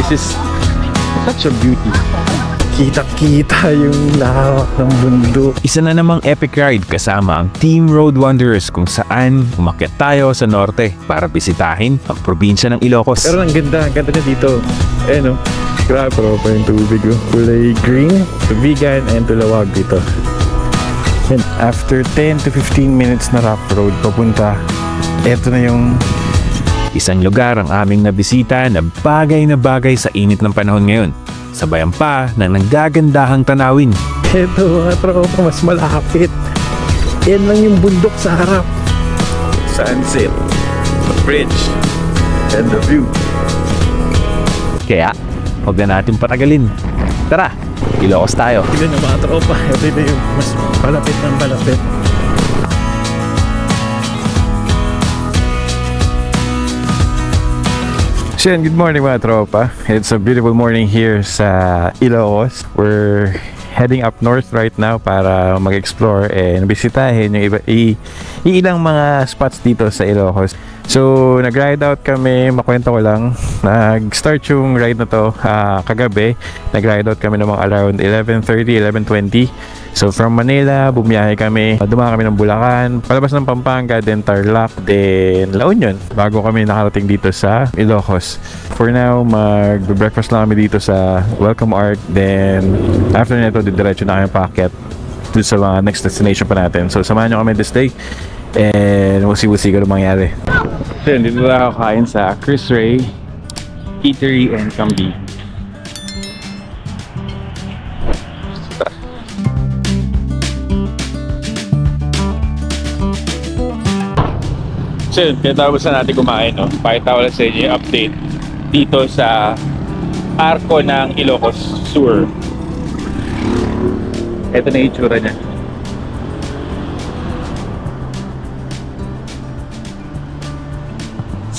is such a beauty. Kita-kita yung lawak ng bundok. Isa na namang epic ride kasama ang Team Road Wanderers kung saan umakyat tayo sa norte para bisitahin ang probinsya ng Ilocos. Pero ang ganda niya dito. Eh no, grabe pa yung tubig. Kulay green, tubigan, and tulawag dito. And after 10 to 15 minutes na rough road papunta, eto na yung isang lugar ang aming nabisita na bagay sa init ng panahon ngayon. Sabayan pa ng nanggagandahang tanawin. Eto mga tropa, mas malapit. Yan lang yung bundok sa harap. Sunset, the bridge, and the view. Kaya, huwag na natin patagalin. Tara, Ilocos tayo. Tignan yung mga tropa, ito yung mas palapit ng palapit. Shen, good morning mga tropa. It's a beautiful morning here sa Ilocos. We're heading up north right now para mag-explore and bisitahin yung ilang mga spots dito sa Ilocos. So, nag-ride out kami, makwento ko lang. Nag-start yung ride na to kagabi. Nag-ride out kami naman around 11:30, 11:20. So, from Manila, bumiyahe kami. Dumaan kami ng Bulacan, palabas ng Pampanga, then Tarlac, then La Union. Bago kami nakarating dito sa Ilocos. For now, mag-breakfast lang kami dito sa Welcome Arc. Then, after nito, didiretso na kami paakyat dito sa mga next destination pa natin. So, samahan nyo kami this day. And we'll see kung mangyari. So yun, dito na ako kain sa Chris Ray Eatery and Cambi. So yun, katapos na natin kumain, no? Pakita ko lang sa inyo yung update dito sa arko ng Ilocos Sur. Ito na yung itsura niya.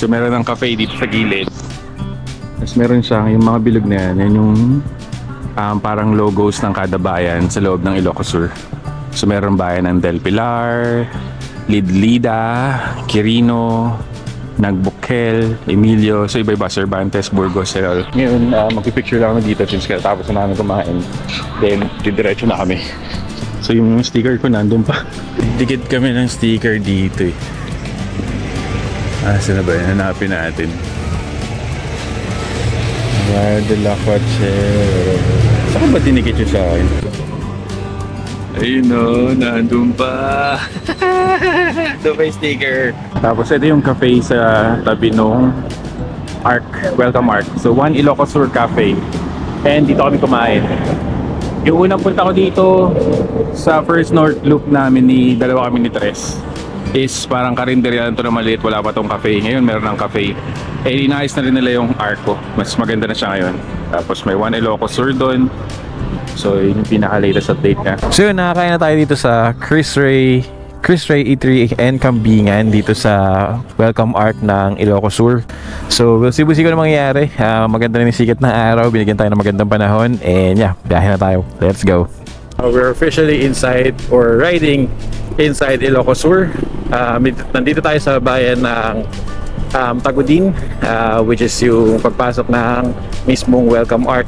So meron ng cafe dito sa gilid. Tapos meron siyang yung mga bilog na yan yung parang logos ng kada bayan sa loob ng Ilocos Sur. So meron bayan ng Del Pilar, Lidlida, Quirino, Nagbukel, Emilio. So iba-iba, Cervantes, Burgos, Serol. Ngayon magpipicture lang kami dito since tapos na namin kumain. Then didiretso na kami. So yung sticker ko nandun pa. Dikit kami ng sticker dito eh. Saan na ba yun? Hanapin natin. Bar de la Coachera. Saan ba dinikit yun sa akin? Ayun o, nandun pa. Doon pa yung sticker. Tapos ito yung cafe sa tabi nung Arc, Welcome Arc. So One Ilocos Sur Cafe. And dito kami kumain. Yung unang punta ko dito sa first north loop namin dalawa kami ni Tres is parang karinderya lang ito na maliit, wala pa tong cafe. Ngayon meron ng cafe. Eh inaayos na rin nila yung arco, mas maganda na siya ngayon. Tapos may One Ilocos Sur doon. So yun yung pinaka-latest update niya. So yun, nakakain na tayo dito sa Chris Ray Eatery and Kambingan dito sa Welcome Arc ng Ilocos Sur. So we'll see kung ano mangyayari. Maganda na yung sikat ng araw, binigyan tayo ng magandang panahon. And yeah, biyahe na tayo. Let's go. We're officially inside or riding inside Ilocos Sur. Nandito tayo sa bayan ng Tagudin, which is yung pagpasok ng mismong Welcome Arc.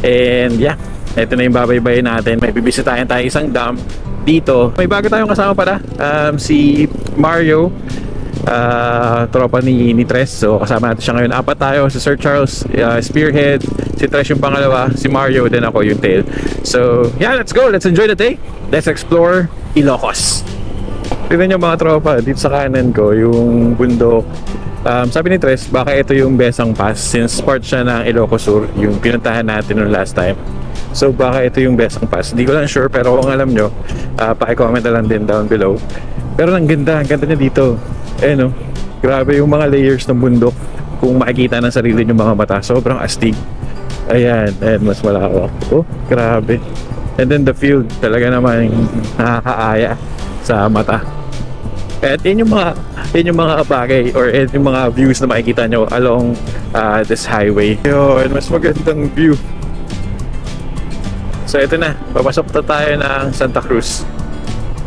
And yeah, ito na yung babaybayin natin. May bibisitahin tayo isang dam dito. May bago tayong kasama pala, si Mario, tropa ni Tres. So kasama natin siya ngayon. Apat tayo, si Sir Charles, Spearhead, si Tres yung pangalawa, si Mario, then ako yung tail. So yeah, let's go, let's enjoy the day, let's explore Ilocos. Tignan nyo mga tropa, dito sa kanan ko yung bundok. Sabi ni Tres, baka ito yung Besang Pass since part siya ng Ilocos Sur, yung pinuntahan natin noong last time. So baka ito yung Besang Pass, hindi ko lang sure, pero kung alam nyo, paki-comment na lang din down below. Pero ang ganda niya dito. Eh no, grabe yung mga layers ng bundok. Kung makikita ng sarili nyo mga mata, sobrang astig. Ayan, mas malawak. Oh, grabe. And then the field, talaga naman nakakaaya sa mata. At yun yung mga bagay or yung mga views na makikita nyo along this highway. Yun, mas magandang view. So ito na, papasok na tayo ng Santa Cruz.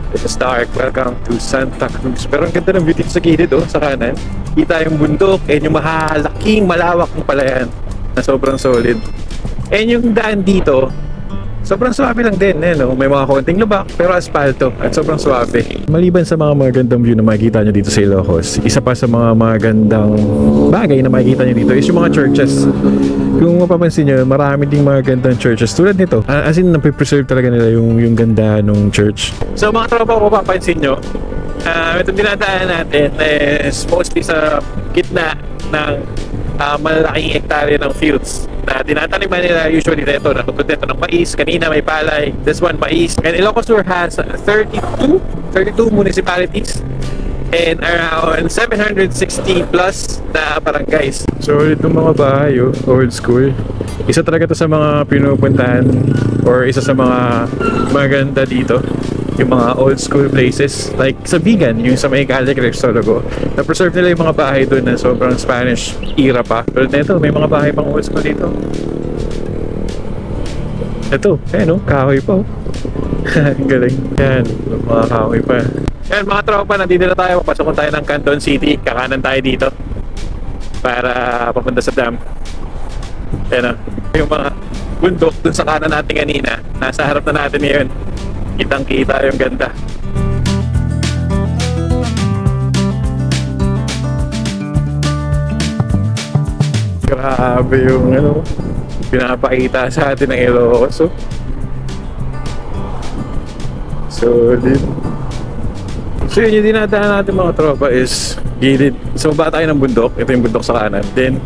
This is dark, welcome to Santa Cruz. Pero ang ganda ng view dito sa gilid, sa kanan. Kita yung bundok, and yung malawak ng palayan. na sobrang solid. And yung daan dito, sobrang suwabe lang din, no? May mga konting lubak, pero asphalto at sobrang suwabe. Maliban sa mga magandang view na makikita nyo dito sa Ilocos, isa pa sa mga magandang bagay na makikita nyo dito is yung mga churches. Kung mapapansin nyo, marami ding mga gandang churches tulad nito. As in, napipreserve talaga nila yung ganda ng church. So mga tropa, kung mapapansin nyo, itong dinadaan natin is mostly sa gitna ng malalaking hektarya ng fields na tinataniman nila usually dito. Natutod dito ng mais. Kanina may palay. This one, mais. And Ilocos Sur has 32 municipalities and around 760 plus na barangays. So itong mga bahay, old school. Isa talaga to sa mga pinupuntahan or isa sa mga maganda dito. Yung mga old school places like sa Vigan, yung sa may Calle Cristologo, na-preserve nila yung mga bahay doon na sobrang Spanish era pa. Pero nito, may mga bahay pang old school dito. Ito, kahoy pa. Ang galing. Yan, mga kahoy pa. Yan, mga tropa, nandito na tayo. Papasok tayo ng Canton City. Kakanan tayo dito para papunta sa dam. Yan, yung mga bundok dun sa kanan natin kanina. Nasa harap na natin ngayon. Kitang-kita yung ganda. Grabe yung pinapakita sa atin ng Ilocos. Solid. So yun yung dinadaan natin mga tropa is gilid. So baba tayo ng bundok. Ito yung bundok sa kanan. Then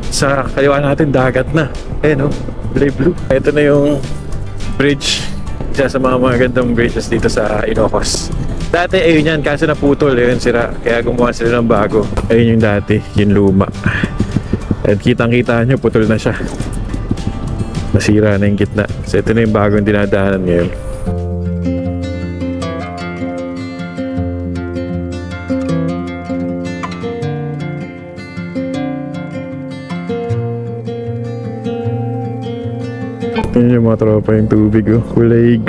sa kaliwa natin dagat na. Blue. Ito na yung bridge. Isa sa mga magandang bridges dito sa Ilocos. Dati ayun yan, kaso naputol, ayun sira. Kaya gumawa sila ng bago. Ayun yung dati, yung luma. At kitang-kita nyo, putol na siya. Nasira na yung gitna. So ito na yung bagong dinadaanan ngayon. Yun yung mga tropa yung tubig, kulay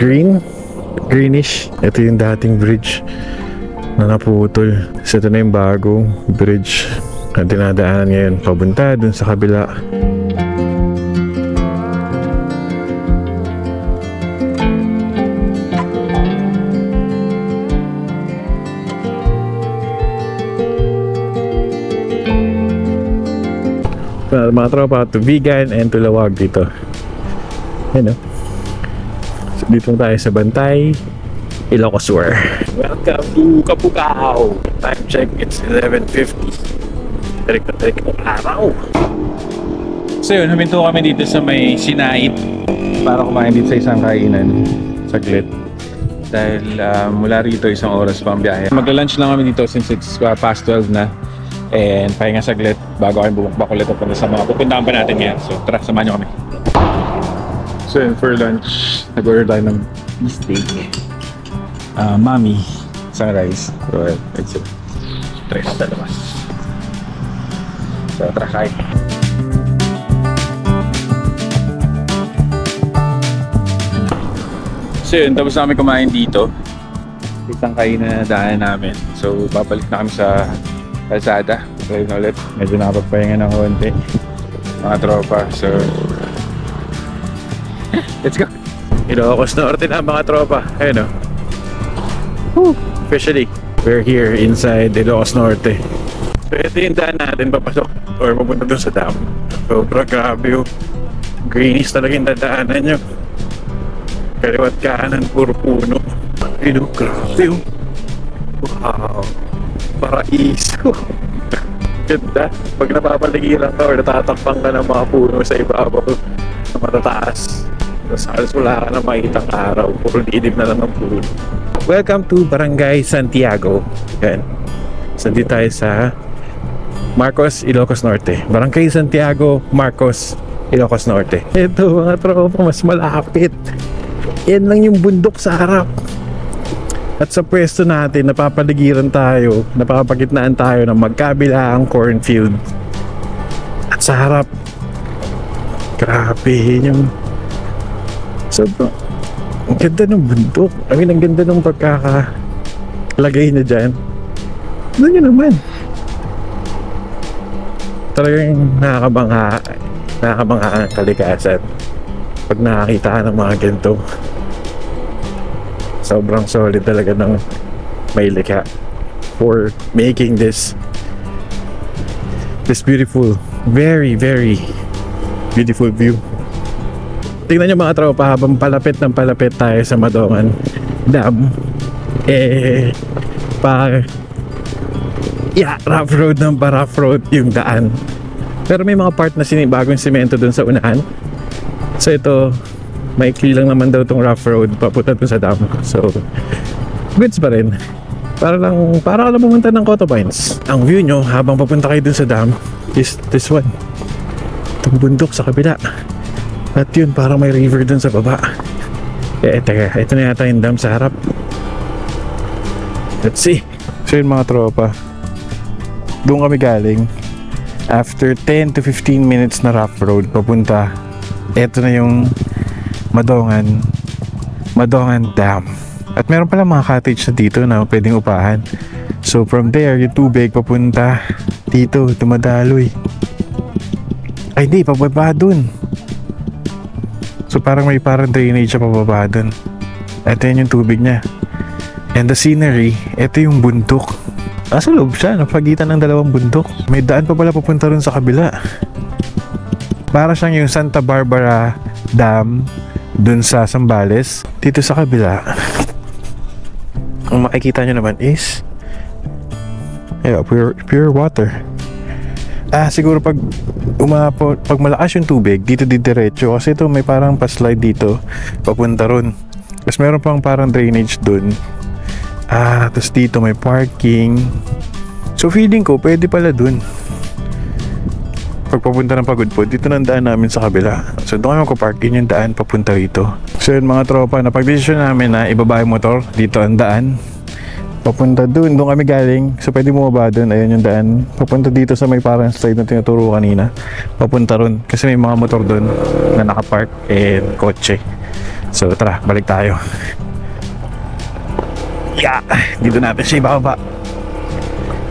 greenish. Ito yung dating bridge na naputol. So ito na yung bagong bridge na dinadaanan ngayon papunta dun sa kabila. Mga tropa, to Vigan and to Lawag dito. So, dito tayo sa Bantay, Ilocos Sur. Welcome to Kabugao. Time check, it's 11:50. Tarik ng araw. So yun, huminto kami dito sa may Sinait para kumain dito sa isang kainan. Saglit. Dahil mula rito isang oras pang biyahe. Magla-lunch lang kami dito since it's past 12 na. And pahinga saglit bago kami bumukbak ulit at sa mga pupuntahan pa natin ngayon. So tara, samahan nyo kami. So yun, for lunch, nag-order tayo ng steak, mami, sunrise. So let's see. Tres sa labas. So tara, kain. So yun, tapos namin kumain dito. Isang kainan na daan namin. So babalik na kami sa kalsada. Try na ulit. Medyo nakapagpahinga ng konti. Mga tropa. So let's go. Ilocos Norte na mga tropa. Ayun o. Officially, we're here inside Ilocos Norte. So ito yung daan natin papasok or papunta dun sa dam. Sobrang grabe yung greenish talaga yung dadaanan nyo. Kaliwat kanan, puro puno. Ayun o, grabe o. Wow. Paraiso. Ganda. Pag napapaligiran ka or natatakpang ka ng mga puno sa ibabaw na matataas. Tapos halos wala ka na makitang araw. Puro dilim na lang ng puno. Welcome to Barangay Santiago. Yan. So dito tayo sa Marcos, Ilocos Norte. Barangay Santiago, Marcos, Ilocos Norte. Ito mga tropa, mas malapit. Yan lang yung bundok sa harap. At sa pwesto natin, napapaligiran tayo, napapagitnaan tayo ng magkabilaang cornfield. At sa harap, grabe yung sobrang ang ganda ng bundok. I mean, ang ganda ng pagkakalagay na dyan. Ano nyo naman? Talagang nakakabangha Nakakamangha ang kalikasan pag nakakita ka ng mga ganito. Sobrang solid talaga ng may likha for making this beautiful, very beautiful view. Tingnan nyo mga tropa, habang palapit tayo sa Madongan Dam, rough road ng rough road yung daan. Pero may mga part na bagong simento dun sa unahan. So ito, maikli lang naman daw tong rough road papunta dun sa dam. So goods pa rin. Para ka lang pumunta ng Coto Pines. Ang view nyo habang papunta kayo dun sa dam is this one. Itong bundok sa kabila. At yun, parang may river dun sa baba. Teka, ito na yata yung dam sa harap. Let's see. So yun mga tropa, doon kami galing. After 10 to 15 minutes na rough road papunta, eto na yung Madongan Dam. At meron pala mga cottage na dito na pwedeng upahan. So from there, yung tubig papunta dito, dumadaloy. Ay di, pababa dun. So parang may drainage siya pababa dun. Ito yun yung tubig niya. And the scenery, ito yung bundok. Nasa loob siya, napagitan ng dalawang bundok. May daan pa pala papunta rin sa kabila. Para siyang yung Santa Barbara Dam dun sa Zambales. Dito sa kabila, ang makikita nyo naman is pure water. Siguro pag malakas yung tubig, dito diretso. Kasi ito may parang pa-slide dito papunta ron. Tapos meron pang parang drainage dun. Tapos dito may parking. So feeling ko pwede pala dun. Pagpapunta ng Pagudpod, dito nang daan namin sa kabila. So doon kami magpaparking yung daan papunta rito. So yun mga tropa, napag-desisyon namin na ibaba yung motor. Dito ang daan papunta doon kami galing. So pwede bumaba doon, ayun yung daan papunta dito sa may parang slide na tinuturo kanina. Papunta ron, kasi may mga motor doon na nakapark and kotse. So tara, balik tayo. Dito natin siya ibaba.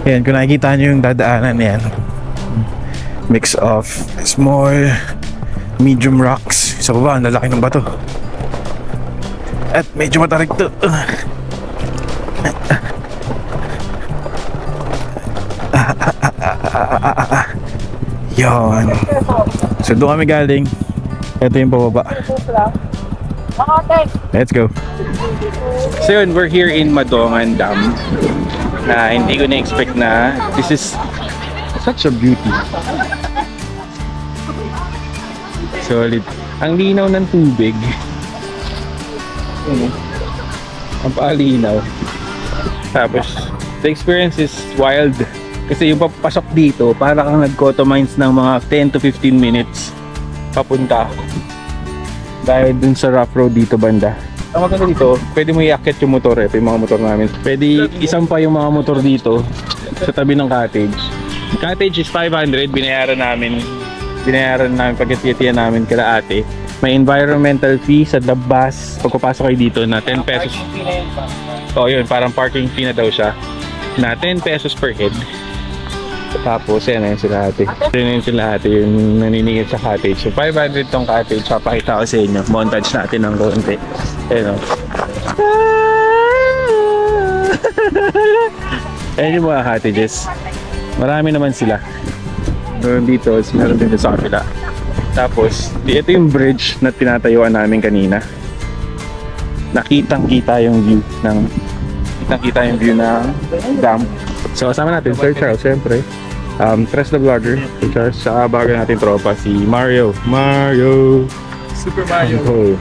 Yan, kung nakikita nyo yung dadaanan yan, mix of small, medium rocks. Sa baba, ang lalaki ng bato. At medyo matarik to. Yon. So doon kami galing. Ito yung pababa. Let's go. So yun, we're here in Madongan Dam. Na hindi ko na-expect na this is such a beauty. Solid. Ang linaw ng tubig. Ang palinaw. Tapos the experience is wild. Kasi yung papasok dito, para kang nag-Coto Mines ng mga 10 to 15 minutes papunta. Dahil dun sa rough road dito banda. Ang maganda dito, pwede mo iakyat yung motor yung mga motor namin. Pwede isampa yung mga motor dito sa tabi ng cottage. Cottage is 500, binayaran namin pagkatiyatiyan namin kala ate. May environmental fee sa the bus pagpapasok kayo dito na 10 pesos. So yun, parang parking fee na daw siya na 10 pesos per head. Tapos yan na yun sila ate. Yan sila ate yung naniningit sa cottage. So 500 tong cottage. Papakita ko sa inyo. Montage natin ng konti. Ayan o. Ayan yung mga cottages. Marami naman sila. Meron dito, meron din sa kapila. Tapos, ito yung bridge na tinatayuan namin kanina. Nakitang-kita yung view ng dam. So, kasama natin, Sir Charles, syempre. Tres the Vlogger, Sir Charles. Saka bago natin tropa, si Mario. Super Mario. Oh.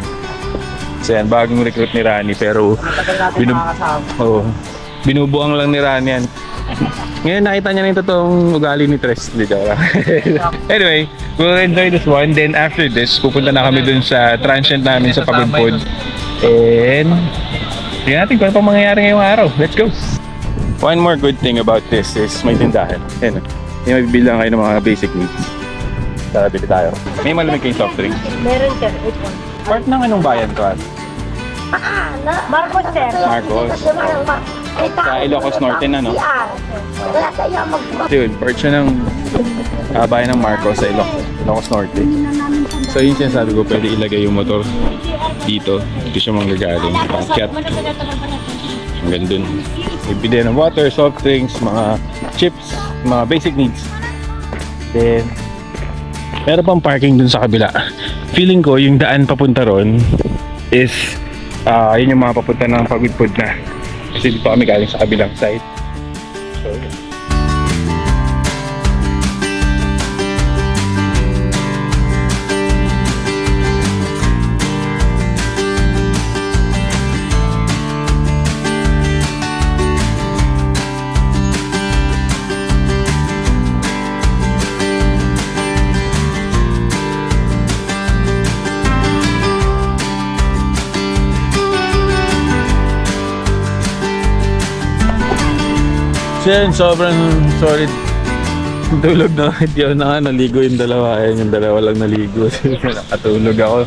So yan, bagong recruit ni Rani. Pero, binubuang lang ni Rani yan. Ngayon nakita niya na yung totoong ugali ni Tres. Anyway, we'll enjoy this one. Then after this, pupunta na kami dun sa transient namin sa Pagudpod. And tingnan natin kung ano pang mangyayari ngayong araw. Let's go! One more good thing about this is may tindahan. Ayan, may mabibili lang kayo ng mga basic needs. Tara, bili tayo. May malamig kayong soft drinks. Meron sir, Part ng anong bayan to? Marcos sir. Marcos. Sa Ilocos Norte na, no? So yun, part siya ng bayan ng Marcos sa Ilocos. Ilocos Norte. So yun sinasabi ko, pwede ilagay yung motor dito. Dito siya manggagaling. Paakyat. Hanggang dun. Ibili ng water, soft drinks, mga chips, mga basic needs. Then, meron pang parking dun sa kabila. Feeling ko yung daan papunta ron is yun yung mga papunta ng Pagudpud na. Kasi dito kami galing sa kabilang side. So, yun. Yan, sobrang solid tulog na. Hindi ako naligo yung dalawa. Ayan, yung dalawa lang naligo. Nakatulog ako.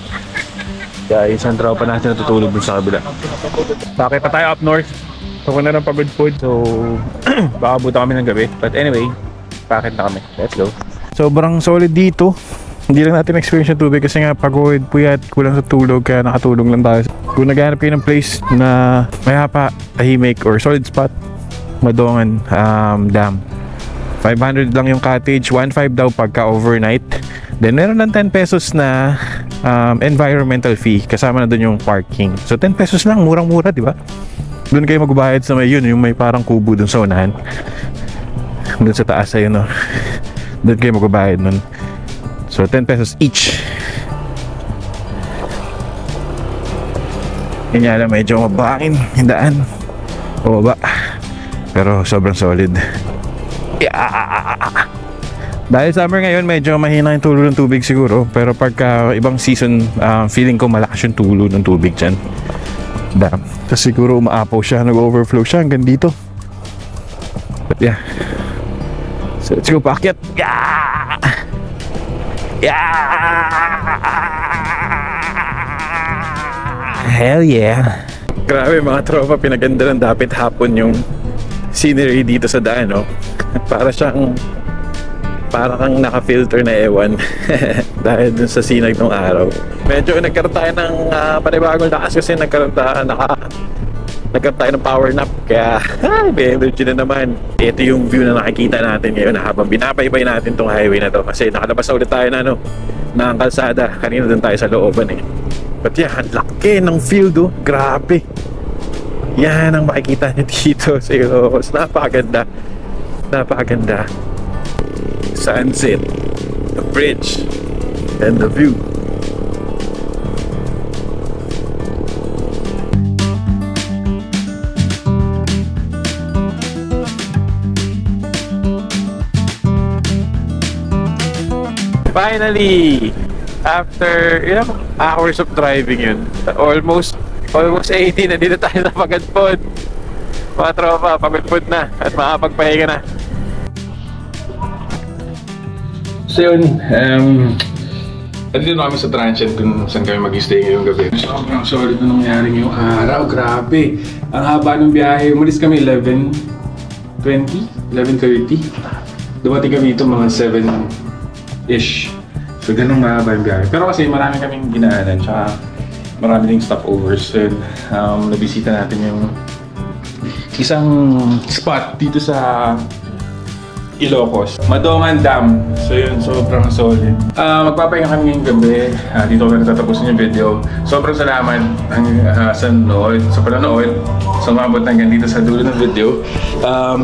Kaya isang tropa natin natutulog dun sa kabila. Bakit pa tayo up north? Papunta ng Pagudpud. So, baka buta kami ng gabi. But anyway, bakit na kami? Let's go. Sobrang solid dito. Hindi lang natin experience yung tubig kasi nga pagod, puyat, kulang sa tulog. Kaya nakatulog lang tayo. Kung naghanap kayo ng place na mayapa, tahimik, or solid spot, Madongan Dam. 500 lang yung cottage, 1.5 daw pagka overnight. Then meron lang 10 pesos na environmental fee, kasama na doon yung parking. So 10 pesos lang, murang-mura, di ba? Doon kayo magbayad sa may yun, yung may parang kubo doon sa unahan. Doon sa taas ayun, no. Doon kayo magbayad nun. So 10 pesos each. Yan nga lang, medyo mabangin yung daan. O ba? Pero sobrang solid. Dahil summer ngayon, medyo mahina yung tulo ng tubig siguro. Pero pagka ibang season, feeling ko malakas yung tulo ng tubig dyan. Tapos siguro umaapaw siya, nag-overflow siya hanggang dito. But yeah. So let's go paakyat. Hell yeah. Grabe mga tropa, pinaganda ng dapit hapon yung scenery dito sa daan, no? Para kang naka-filter na ewan dahil dun sa sinag ng araw. Medyo nagkaroon tayo ng panibagong lakas kasi nagkaroon tayo ng power nap. Kaya may energy na naman. Ito yung view na nakikita natin ngayon habang binabaybay natin tong highway na to. Kasi nakalabas na ulit tayo ng kalsada. Kanina dun tayo sa looban eh. But yeah, ang laki ng field, oh. Grabe. Yan ang makikita nyo dito sa Ilocos. Napakaganda. Napakaganda. Sunset, the bridge, and the view. Finally! After ilang hours of driving yun, almost 80 na dito tayo sa Pagudpud. Mga tropa, Pagudpud na at makapagpahinga na. So yun, nandito kami sa transient kung saan kami mag-stay ngayong gabi. Sobrang solid na nangyari ngayong araw, grabe. Ang haba ng biyahe, umalis kami 11:20, 11:30. Dumating kami dito mga 7-ish. So ganun mahaba yung biyahe. Pero kasi marami kaming ginaanan, tsaka marami ding stopovers. And nabisita natin yung isang spot dito sa Ilocos, Madongan Dam. So yun, sobrang solid. Magpapahinga kami ngayong gabi. Dito kami natatapusin yung video. Sobrang salamat sa panonood. So umabot hanggang dito sa dulo ng video.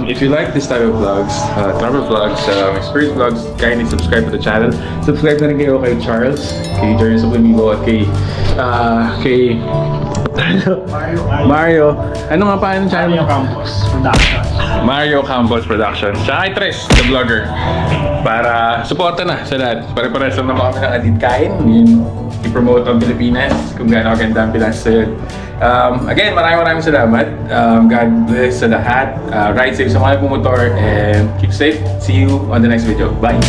If you like this type of vlogs, travel vlogs, experience vlogs, kindly subscribe to the channel. Subscribe na rin kayo kay Charles, kay Jerry Sublimingo, at kay Mario. Ano nga pa yung channel? Mario Campos Production. Mario Campos Production. Tsaka kay Tres, the vlogger. Para suporta na sa lahat. Pare-pares lang naman kami ng adit kain. Yun, i-promote ang Pilipinas. Kung gaano kaganda ang Pinas sa yun. Again, maraming salamat. God bless sa lahat. Ride safe sa mga pumotor. And keep safe. See you on the next video. Bye!